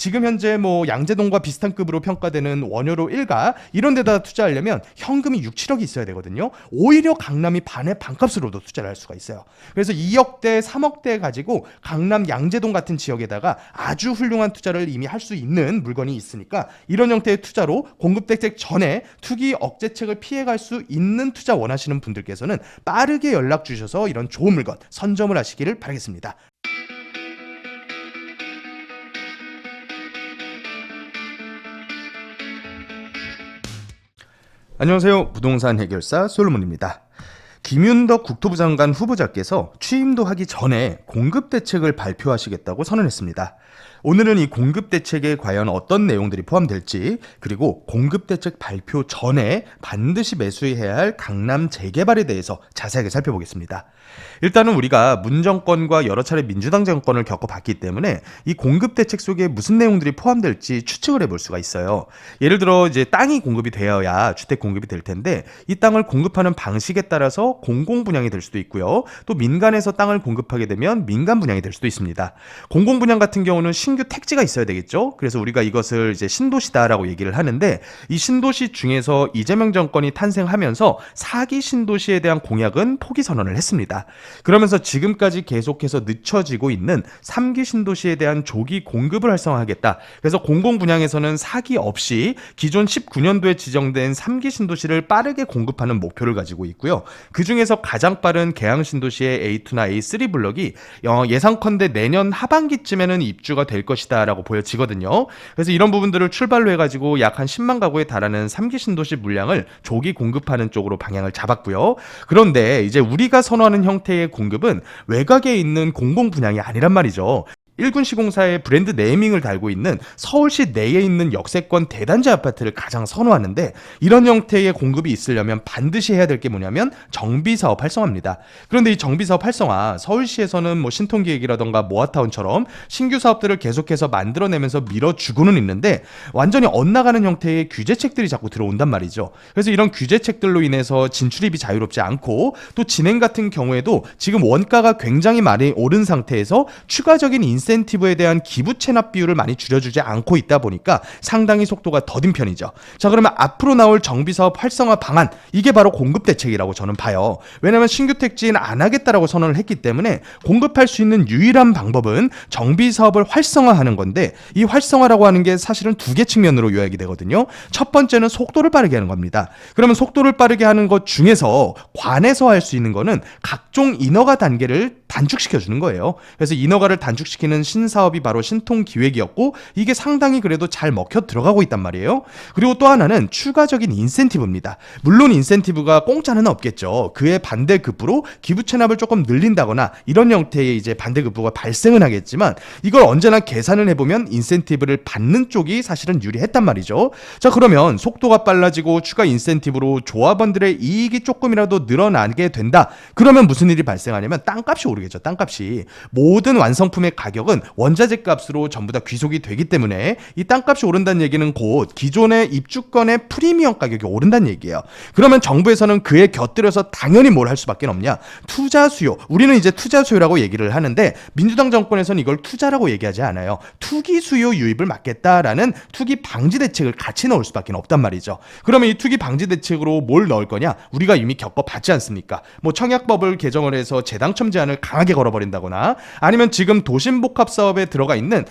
지금 현재 뭐 양재동과 비슷한 급으로 평가되는 원효로 1가 이런 데다 투자하려면 현금이 6, 7억이 있어야 되거든요. 오히려 강남이 반의 반값으로도 투자를 할 수가 있어요. 그래서 2억대, 3억대 가지고 강남 양재동 같은 지역에다가 아주 훌륭한 투자를 이미 할 수 있는 물건이 있으니까 이런 형태의 투자로 공급대책 전에 투기 억제책을 피해갈 수 있는 투자 원하시는 분들께서는 빠르게 연락 주셔서 이런 좋은 물건 선점을 하시기를 바라겠습니다. 안녕하세요. 부동산 해결사 솔로몬입니다. 김윤덕 국토부 장관 후보자께서 취임도 하기 전에 공급대책을 발표하시겠다고 선언했습니다. 오늘은 이 공급대책에 과연 어떤 내용들이 포함될지, 그리고 공급대책 발표 전에 반드시 매수해야 할 강남 재개발에 대해서 자세하게 살펴보겠습니다. 일단은 우리가 문정권과 여러 차례 민주당 정권을 겪어봤기 때문에 이 공급대책 속에 무슨 내용들이 포함될지 추측을 해볼 수가 있어요. 예를 들어 이제 땅이 공급이 되어야 주택 공급이 될 텐데, 이 땅을 공급하는 방식에 따라서 공공분양이 될 수도 있고요. 또 민간에서 땅을 공급하게 되면 민간 분양이 될 수도 있습니다. 공공분양 같은 경우는 신규 택지가 있어야 되겠죠. 그래서 우리가 이것을 이제 신도시다라고 얘기를 하는데, 이 신도시 중에서 이재명 정권이 탄생하면서 4기 신도시에 대한 공약은 포기 선언을 했습니다. 그러면서 지금까지 계속해서 늦춰지고 있는 3기 신도시에 대한 조기 공급을 활성화하겠다. 그래서 공공분양에서는 사기 없이 기존 19년도에 지정된 3기 신도시를 빠르게 공급하는 목표를 가지고 있고요. 그 중에서 가장 빠른 계양 신도시의 A2나 A3 블럭이 예상컨대 내년 하반기쯤에는 입주가 될 것이다 라고 보여지거든요. 그래서 이런 부분들을 출발로 해가지고 약 한 10만 가구에 달하는 3기 신도시 물량을 조기 공급하는 쪽으로 방향을 잡았고요. 그런데 이제 우리가 선호하는 형태의 공급은 외곽에 있는 공공분양이 아니란 말이죠. 1군 시공사의 브랜드 네이밍을 달고 있는 서울시 내에 있는 역세권 대단지 아파트를 가장 선호하는데, 이런 형태의 공급이 있으려면 반드시 해야 될 게 뭐냐면 정비사업 활성화입니다. 그런데 이 정비사업 활성화, 서울시에서는 뭐 신통기획이라던가 모아타운처럼 신규 사업들을 계속해서 만들어내면서 밀어주고는 있는데, 완전히 엇나가는 형태의 규제책들이 자꾸 들어온단 말이죠. 그래서 이런 규제책들로 인해서 진출입이 자유롭지 않고, 또 진행 같은 경우에도 지금 원가가 굉장히 많이 오른 상태에서 추가적인 인센티브에 대한 기부 체납 비율을 많이 줄여주지 않고 있다 보니까 상당히 속도가 더딘 편이죠. 자, 그러면 앞으로 나올 정비사업 활성화 방안, 이게 바로 공급대책이라고 저는 봐요. 왜냐하면 신규 택지는 안 하겠다라고 선언을 했기 때문에 공급할 수 있는 유일한 방법은 정비사업을 활성화하는 건데, 이 활성화라고 하는 게 사실은 두 개 측면으로 요약이 되거든요. 첫 번째는 속도를 빠르게 하는 겁니다. 그러면 속도를 빠르게 하는 것 중에서 관에서 할 수 있는 거는 각종 인허가 단계를 단축시켜주는 거예요. 그래서 인허가를 단축시키는 신사업이 바로 신통기획이었고, 이게 상당히 그래도 잘 먹혀 들어가고 있단 말이에요. 그리고 또 하나는 추가적인 인센티브입니다. 물론 인센티브가 공짜는 없겠죠. 그에 반대급부로 기부 체납을 조금 늘린다거나 이런 형태의 이제 반대급부가 발생은 하겠지만, 이걸 언제나 계산을 해보면 인센티브를 받는 쪽이 사실은 유리했단 말이죠. 자, 그러면 속도가 빨라지고 추가 인센티브로 조합원들의 이익이 조금이라도 늘어나게 된다. 그러면 무슨 일이 발생하냐면 땅값이 오르겠죠. 땅값이. 모든 완성품의 가격은 원자재 값으로 전부 다 귀속이 되기 때문에 이 땅값이 오른다는 얘기는 곧 기존의 입주권의 프리미엄 가격이 오른다는 얘기예요. 그러면 정부에서는 그에 곁들여서 당연히 뭘 할 수밖에 없냐? 투자 수요. 우리는 이제 투자 수요라고 얘기를 하는데, 민주당 정권에서는 이걸 투자라고 얘기하지 않아요. 투기 수요 유입을 막겠다라는 투기 방지 대책을 같이 넣을 수밖에 없단 말이죠. 그러면 이 투기 방지 대책으로 뭘 넣을 거냐? 우리가 이미 겪어봤지 않습니까? 뭐 청약법을 개정을 해서 재당첨 제한을 강하게 걸어버린다거나, 아니면 지금 도심복합사업에 들어가 있는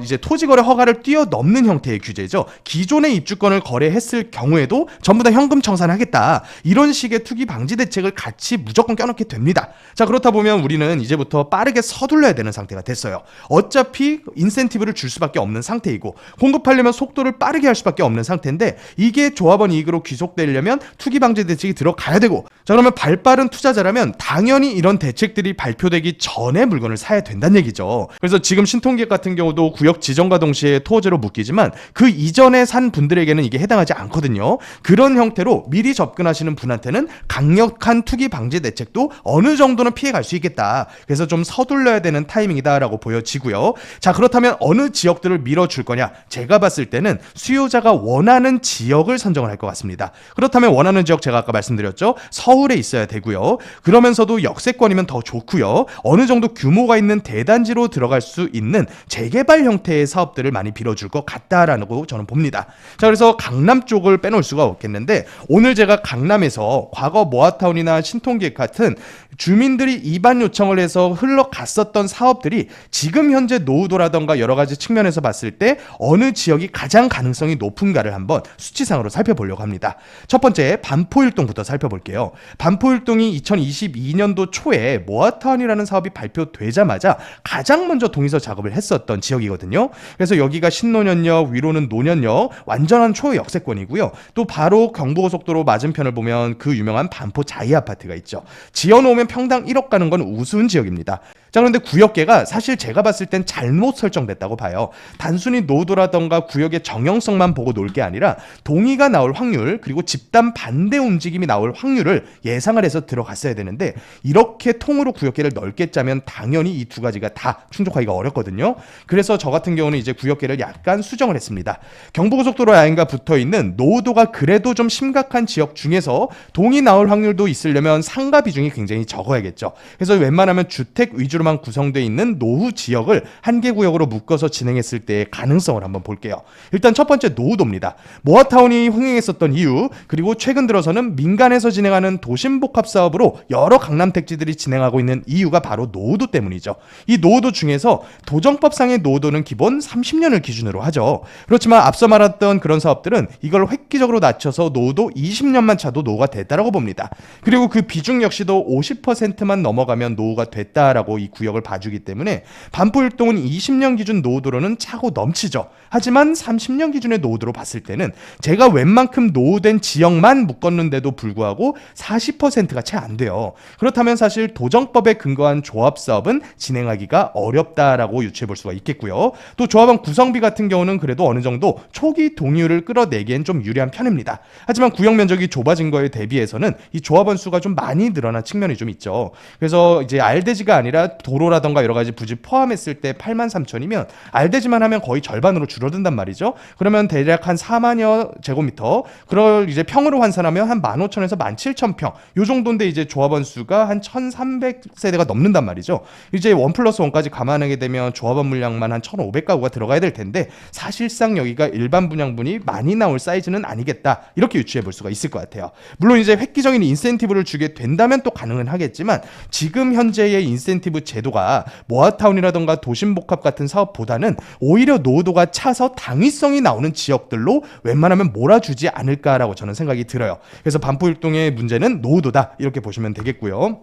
이제 토지거래 허가를 뛰어넘는 형태의 규제죠. 기존의 입주권을 거래했을 경우에도 전부 다 현금 청산하겠다. 이런 식의 투기 방지 대책을 같이 무조건 껴넣게 됩니다. 자, 그렇다 보면 우리는 이제부터 빠르게 서둘러야 되는 상태가 됐어요. 어차피 인센티브를 줄 수밖에 없는 상태이고, 공급하려면 속도를 빠르게 할 수밖에 없는 상태인데, 이게 조합원 이익으로 귀속되려면 투기 방지 대책이 들어가야 되고, 자, 그러면 발빠른 투자자라면 당연히 이런 대책들이 발표되기 전에 물건을 사야 된다는 얘기죠. 그래서 지금 신통기획 같은 경우도 구역 지정과 동시에 토지로 묶이지만 그 이전에 산 분들에게는 이게 해당하지 않거든요. 그런 형태로 미리 접근하시는 분한테는 강력한 투기 방지 대책도 어느 정도는 피해갈 수 있겠다. 그래서 좀 서둘러야 되는 타이밍이다라고 보여지고요. 자, 그렇다면 어느 지역들을 밀어줄 거냐? 제가 봤을 때는 수요자가 원하는 지역을 선정을 할 것 같습니다. 그렇다면 원하는 지역, 제가 아까 말씀드렸죠. 서울에 있어야 되고요. 그러면서도 역세권이면 더 좋고요. 어느 정도 규모가 있는 대단지로 들어가 들어갈 수 있는 재개발 형태의 사업들을 많이 빌어줄 것 같다라고 저는 봅니다. 자, 그래서 강남 쪽을 빼놓을 수가 없겠는데 오늘 제가 강남에서 과거 모아타운이나 신통기획 같은 주민들이 이반 요청을 해서 흘러갔었던 사업들이 지금 현재 노후도라던가 여러 가지 측면에서 봤을 때 어느 지역이 가장 가능성이 높은가를 한번 수치상으로 살펴보려고 합니다. 첫 번째 반포일동부터 살펴볼게요. 반포일동이 2022년도 초에 모아타운이라는 사업이 발표되자마자 가장 먼저 동의서 작업을 했었던 지역이거든요. 그래서 여기가 신논현역, 위로는 논현역, 완전한 초역세권이고요. 또 바로 경부고속도로 맞은편을 보면 그 유명한 반포 자이 아파트가 있죠. 지어놓으면 평당 1억 가는 건 우스운 지역입니다. 자, 그런데 구역계가 사실 제가 봤을 땐 잘못 설정됐다고 봐요. 단순히 노도라던가 구역의 정형성만 보고 놀 게 아니라 동의가 나올 확률 그리고 집단 반대 움직임이 나올 확률을 예상을 해서 들어갔어야 되는데 이렇게 통으로 구역계를 넓게 짜면 당연히 이 두 가지가 다 충족하기가 어렵거든요. 그래서 저 같은 경우는 이제 구역계를 약간 수정을 했습니다. 경부고속도로 라인과 붙어있는 노도가 그래도 좀 심각한 지역 중에서 동의 나올 확률도 있으려면 상가 비중이 굉장히 적어야겠죠. 그래서 웬만하면 주택 위주로만 구성되어 있는 노후 지역을 한 개 구역으로 묶어서 진행했을 때의 가능성을 한번 볼게요. 일단 첫 번째 노후도입니다. 모아타운이 흥행했었던 이유 그리고 최근 들어서는 민간에서 진행하는 도심복합 사업으로 여러 강남 택지들이 진행하고 있는 이유가 바로 노후도 때문이죠. 이 노후도 중에서 도정법상의 노후도는 기본 30년을 기준으로 하죠. 그렇지만 앞서 말했던 그런 사업들은 이걸 획기적으로 낮춰서 노후도 20년만 차도 노후가 됐다라고 봅니다. 그리고 그 비중 역시도 50%만 넘어가면 노후가 됐다라고 이 구역을 봐주기 때문에 반포일동은 20년 기준 노후도로는 차고 넘치죠. 하지만 30년 기준의 노후도로 봤을 때는 제가 웬만큼 노후된 지역만 묶었는데도 불구하고 40%가 채 안 돼요. 그렇다면 사실 도정법에 근거한 조합 사업은 진행하기가 어렵다라고 유추해 볼 수가 있겠고요. 또 조합원 구성비 같은 경우는 그래도 어느 정도 초기 동의율을 끌어내기엔 좀 유리한 편입니다. 하지만 구역 면적이 좁아진 거에 대비해서는 이 조합원 수가 좀 많이 늘어난 측면이 좀 있죠. 그래서 이제 알대지가 아니라 도로라던가 여러 가지 부지 포함했을 때 83,000이면 알대지만 하면 거의 절반으로 줄어든단 말이죠. 그러면 대략 한 4만여 제곱미터, 그걸 이제 평으로 환산하면 한 15,000에서 17,000평 요 정도인데 이제 조합원 수가 한 1,300세대가 넘는단 말이죠. 이제 1+1까지 감안하게 되면 조합원 물량만 한 1,500가구가 들어가야 될 텐데 사실상 여기가 일반 분양분이 많이 나올 사이즈는 아니겠다 이렇게 유추해 볼 수가 있을 것 같아요. 물론 이제 획기적인 인센티브를 주게 된다면 또 가능은 하겠지만 지금 현재의 인센티브 제도가 모아타운이라던가 도심복합 같은 사업보다는 오히려 노후도가 차서 당위성이 나오는 지역들로 웬만하면 몰아주지 않을까라고 저는 생각이 들어요. 그래서 반포일동의 문제는 노후도다 이렇게 보시면 되겠고요.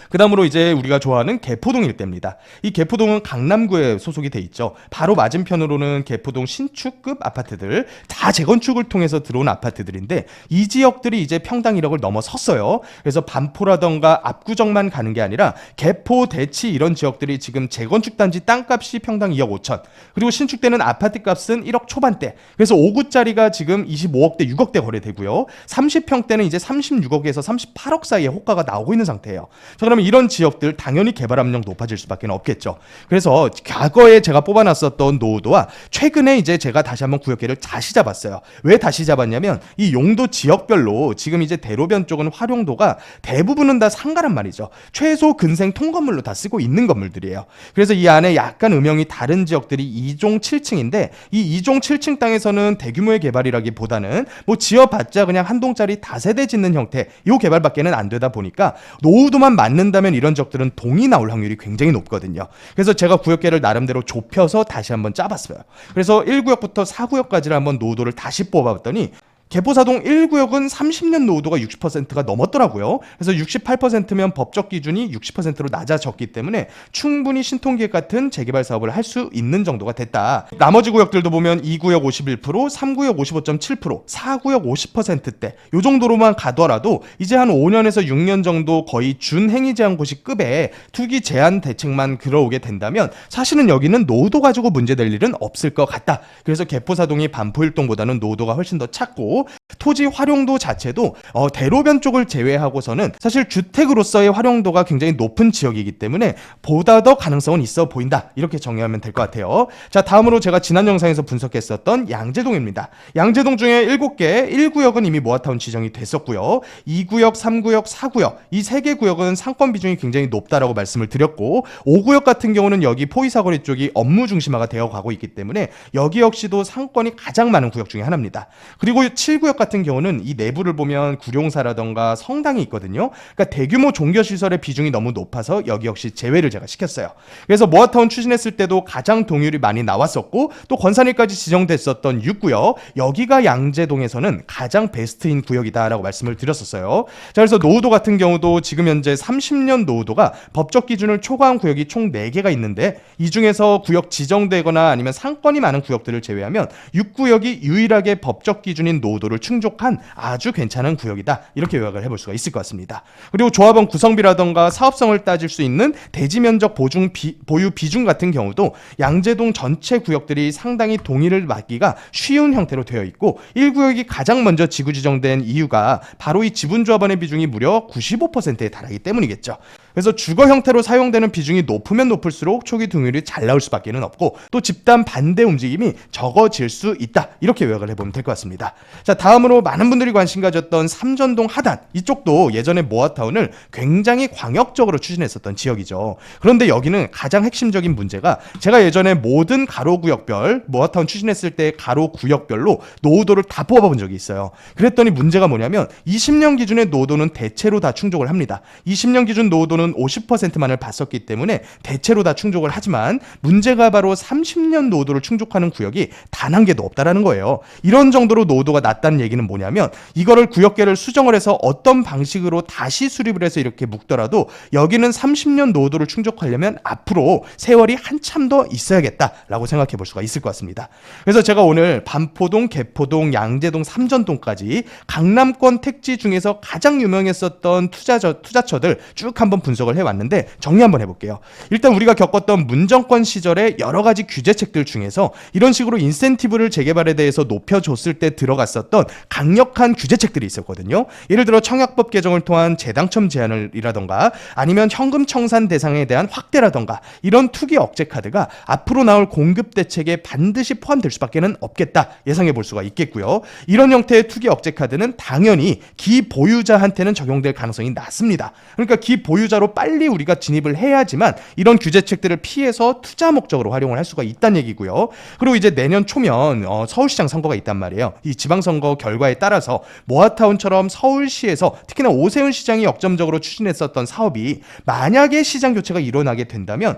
그 다음으로 이제 우리가 좋아하는 개포동 일대입니다. 이 개포동은 강남구에 소속이 돼 있죠. 바로 맞은편으로는 개포동 신축급 아파트들, 다 재건축을 통해서 들어온 아파트들인데 이 지역들이 이제 평당 1억을 넘어섰어요. 그래서 반포라던가 압구정만 가는 게 아니라 개포, 대치 이런 지역들이 지금 재건축 단지 땅값이 평당 2억 5천, 그리고 신축되는 아파트 값은 1억 초반대. 그래서 5구짜리가 지금 25억대, 6억대 거래되고요. 30평대는 이제 36억에서 38억 사이에 호가가 나오고 있는 상태예요. 자, 그러면 이런 지역들 당연히 개발 압력 높아질 수밖에 없겠죠. 그래서 과거에 제가 뽑아놨었던 노후도와 최근에 이제 제가 다시 한번 구역계를 다시 잡았어요. 왜 다시 잡았냐면 이 용도 지역별로 지금 이제 대로변 쪽은 활용도가 대부분은 다 상가란 말이죠. 최소 근생 통건물로 다 쓰고 있는 건물들이에요. 그래서 이 안에 약간 음영이 다른 지역들이 2종 7층인데 이 2종 7층 땅에서는 대규모의 개발이라기보다는 뭐 지어봤자 그냥 한 동짜리 다세대 짓는 형태 이 개발밖에는 안 되다 보니까 노후도만 맞는다면 이런 지역들은 동이 나올 확률이 굉장히 높거든요. 그래서 제가 구역계를 나름대로 좁혀서 다시 한번 짜봤어요. 그래서 1구역부터 4구역까지를 한번 노후도를 다시 뽑아봤더니 개포사동 1구역은 30년 노후도가 60%가 넘었더라고요. 그래서 68%면 법적 기준이 60%로 낮아졌기 때문에 충분히 신통기획 같은 재개발 사업을 할 수 있는 정도가 됐다. 나머지 구역들도 보면 2구역 51%, 3구역 55.7%, 4구역 50%대 이 정도로만 가더라도 이제 한 5년에서 6년 정도 거의 준행위 제한고시 급의 투기 제한 대책만 들어오게 된다면 사실은 여기는 노후도 가지고 문제될 일은 없을 것 같다. 그래서 개포사동이 반포일동보다는 노후도가 훨씬 더 작고 있고 토지 활용도 자체도 대로변 쪽을 제외하고서는 사실 주택으로서의 활용도가 굉장히 높은 지역이기 때문에 보다 더 가능성은 있어 보인다. 이렇게 정의하면 될 것 같아요. 자, 다음으로 제가 지난 영상에서 분석했었던 양재동입니다. 양재동 중에 7개 1구역은 이미 모아타운 지정이 됐었고요. 2구역, 3구역, 4구역 이 3개 구역은 상권 비중이 굉장히 높다라고 말씀을 드렸고 5구역 같은 경우는 여기 포이사거리 쪽이 업무 중심화가 되어 가고 있기 때문에 여기 역시도 상권이 가장 많은 구역 중에 하나입니다. 그리고 7구역 같은 경우는 이 내부를 보면 구룡사라던가 성당이 있거든요. 그러니까 대규모 종교시설의 비중이 너무 높아서 여기 역시 제외를 제가 시켰어요. 그래서 모아타운 추진했을 때도 가장 동률이 많이 나왔었고 또 권산일까지 지정됐었던 6구역 여기가 양재동에서는 가장 베스트인 구역이다라고 말씀을 드렸었어요. 자, 그래서 노후도 같은 경우도 지금 현재 30년 노후도가 법적 기준을 초과한 구역이 총 4개가 있는데 이 중에서 구역 지정되거나 아니면 상권이 많은 구역들을 제외하면 6구역이 유일하게 법적 기준인 노후도를 충족한 아주 괜찮은 구역이다. 이렇게 요약을 해볼 수가 있을 것 같습니다. 그리고 조합원 구성비라던가 사업성을 따질 수 있는 대지 면적 보유 비중 같은 경우도 양재동 전체 구역들이 상당히 동의를 받기가 쉬운 형태로 되어 있고 1구역이 가장 먼저 지구 지정된 이유가 바로 이 지분조합원의 비중이 무려 95%에 달하기 때문이겠죠. 그래서 주거 형태로 사용되는 비중이 높으면 높을수록 초기 등률이 잘 나올 수밖에 없고 또 집단 반대 움직임이 적어질 수 있다. 이렇게 요약을 해보면 될 것 같습니다. 자, 다음으로 많은 분들이 관심 가졌던 삼전동 하단 이쪽도 예전에 모아타운을 굉장히 광역적으로 추진했었던 지역이죠. 그런데 여기는 가장 핵심적인 문제가 제가 예전에 모든 가로구역별 모아타운 추진했을 때 가로구역별로 노후도를 다 뽑아본 적이 있어요. 그랬더니 문제가 뭐냐면 20년 기준의 노후도는 대체로 다 충족을 합니다. 20년 기준 노후도는 50%만을 봤었기 때문에 대체로 다 충족을 하지만 문제가 바로 30년 노후도를 충족하는 구역이 단 한 개도 없다라는 거예요. 이런 정도로 노후도가 낮다는 얘기는 뭐냐면 이거를 구역계를 수정을 해서 어떤 방식으로 다시 수립을 해서 이렇게 묶더라도 여기는 30년 노후도를 충족하려면 앞으로 세월이 한참 더 있어야겠다라고 생각해 볼 수가 있을 것 같습니다. 그래서 제가 오늘 반포동, 개포동, 양재동, 삼전동까지 강남권 택지 중에서 가장 유명했었던 투자처들 쭉 한번 분석을 해왔는데 정리 한번 해볼게요. 일단 우리가 겪었던 문정권 시절의 여러 가지 규제책들 중에서 이런 식으로 인센티브를 재개발에 대해서 높여줬을 때 들어갔었던 강력한 규제책들이 있었거든요. 예를 들어 청약법 개정을 통한 재당첨 제한이라던가 아니면 현금 청산 대상에 대한 확대라던가 이런 투기 억제 카드가 앞으로 나올 공급 대책에 반드시 포함될 수밖에 없겠다 예상해 볼 수가 있겠고요. 이런 형태의 투기 억제 카드는 당연히 기보유자한테는 적용될 가능성이 낮습니다. 그러니까 기보유자로 빨리 우리가 진입을 해야지만 이런 규제책들을 피해서 투자 목적으로 활용을 할 수가 있다는 얘기고요. 그리고 이제 내년 초면 서울시장 선거가 있단 말이에요. 이 지방선거 결과에 따라서 모아타운처럼 서울시에서 특히나 오세훈 시장이 역점적으로 추진했었던 사업이 만약에 시장 교체가 일어나게 된다면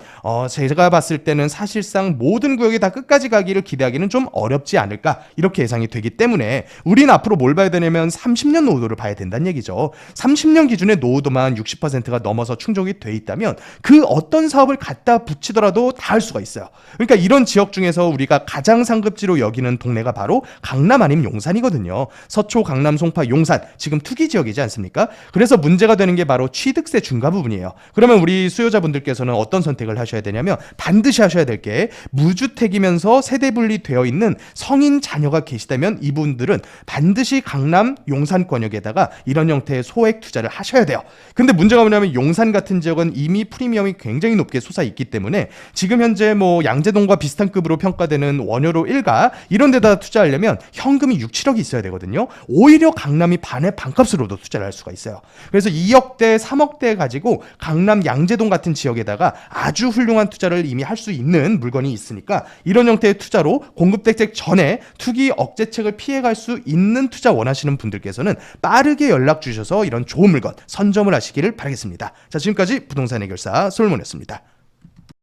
제가 봤을 때는 사실상 모든 구역이 다 끝까지 가기를 기대하기는 좀 어렵지 않을까 이렇게 예상이 되기 때문에 우리는 앞으로 뭘 봐야 되냐면 30년 노후도를 봐야 된다는 얘기죠. 30년 기준의 노후도만 60%가 넘어서 충족이 돼 있다면 그 어떤 사업을 갖다 붙이더라도 다 할 수가 있어요. 그러니까 이런 지역 중에서 우리가 가장 상급지로 여기는 동네가 바로 강남 아니면 용산이거든요. 서초, 강남, 송파, 용산 지금 투기 지역이지 않습니까? 그래서 문제가 되는 게 바로 취득세 중과 부분이에요. 그러면 우리 수요자분들께서는 어떤 선택을 하셔야 되냐면 반드시 하셔야 될 게 무주택이면서 세대 분리되어 있는 성인 자녀가 계시다면 이분들은 반드시 강남, 용산 권역에다가 이런 형태의 소액 투자를 하셔야 돼요. 근데 문제가 뭐냐면 용산 같은 지역은 이미 프리미엄이 굉장히 높게 솟아 있기 때문에 지금 현재 뭐 양재동과 비슷한 급으로 평가되는 원효로 1가 이런 데다 투자하려면 현금이 6, 7억이 있어야 되거든요. 오히려 강남이 반의 반값으로도 투자를 할 수가 있어요. 그래서 2억대, 3억대 가지고 강남 양재동 같은 지역에다가 아주 훌륭한 투자를 이미 할 수 있는 물건이 있으니까 이런 형태의 투자로 공급대책 전에 투기 억제책을 피해갈 수 있는 투자 원하시는 분들께서는 빠르게 연락 주셔서 이런 좋은 물건 선점을 하시기를 바라겠습니다. 자, 지금까지 부동산 해결사 솔몬이었습니다.